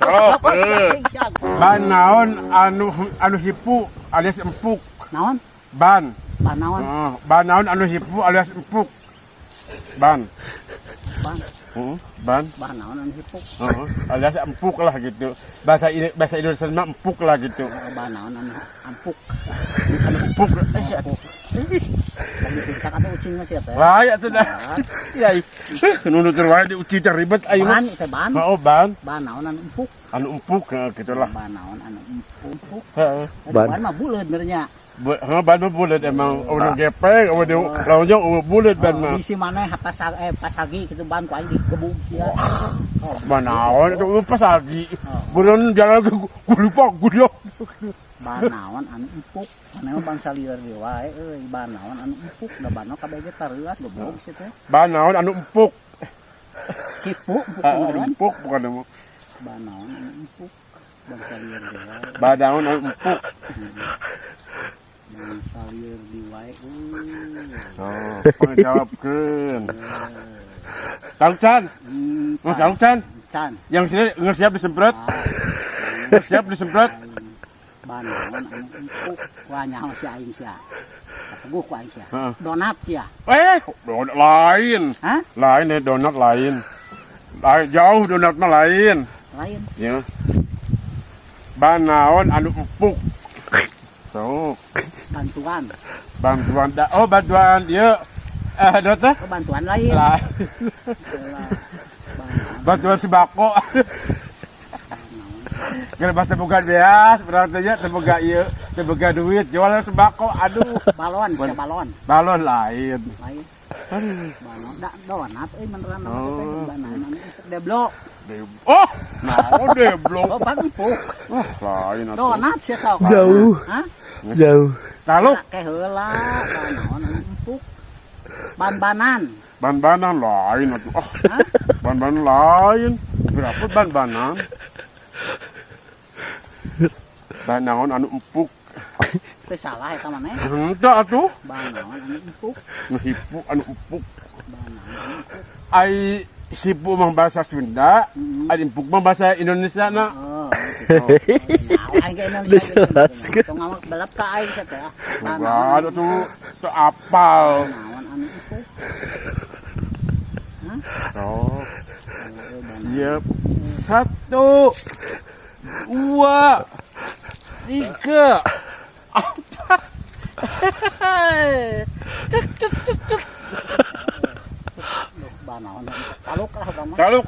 Oh, ban naon anu hipu alias empuk. Naon? Ban. Ban naon? Ban naon anu hipu alias empuk. Ban. Ban. Ban. Ban naon anu hipuk? Alias empuk lah gitu. Bahasa Indonesia mah empuk lah gitu. Ban naon anu ampuk. Anu empuk. Lagi puncak atau ucing masih teh? Wah, ya tuh dah. Ya, nu terwae di uci ribet ayo mah. Ban teh ban. Oh, ban. Ban naon anu empuk? Anu empuk gitulah. Ban naon anu empuk? Heeh. Ban mah buleud benernya. Ban mah buleud emang udah gepeng, udah lawannya buleud ban mah. Bisi maneh pasagi kitu ban ku aing digebug sia. Ban naon itu pasagi. Bureun jalan ku lupa gudiok. Ban naon anu empuk? Maneh bangsa lieur deui wae euy, ban naon anu empuk? Da ban kabeh tareuas goblok sih teh. Ban naon anu empuk? Kipu Anu empuk bukan anu. Ban naon anu empuk? Bangsa lieur deui wae. Ban naon anu empuk? Bangsa lieur deui wae. Oh, jawabkeun. Tangcan. Mas Tangcan. Can. Yang sini siap disemprot. Siap disemprot. Ban naon anu empuk? Wah nyaho si aing sia. Teguh ku aing sia. Heeh. Donat sia. Donat lain. Hah? Lain donat lain. Lain jauh donat mah lain. Lain. Ya. Ban naon anu empuk? Sok. Bantuan. Bantuan bantuan ieu teh Bantuan lain. lah. Bantuan sembako. Gara bahasa boga beas, berarti nya teu boga ieu, teu boga duit, jualan sembako. Aduh, Balon sia balon. balon lain. Lain. Balon donat euy beneran nama teh banan anu deblok. Oh, naon deblok. Oh, ban empuk. Lain atuh. Donat sia sok. Jauh. Hah? Jauh. Taluk, Kayak heula, ban naon anu empuk. Ban-banan. ban-banan lain atuh. Oh, Hah? ban-banan lain. Berapa ban-banan? Ban naon anu empuk? Teu salah eta maneh. Henteu atuh. Ban naon anu empuk. Hipu anu empuk. Ban naon anu empuk. Ai hipu mah bahasa Sunda, ai empuk mah bahasa Indonesia na. Oh, gitu. Nah, aing ge Indonesia. Tong ngamak balap ka aing sia teh. Ban Enggak ada tuh apal. naon anu empuk. Hah? Oh, siap. 1, 2, 3. Apa? Ban naon. Taluk lah umpama. Taluk.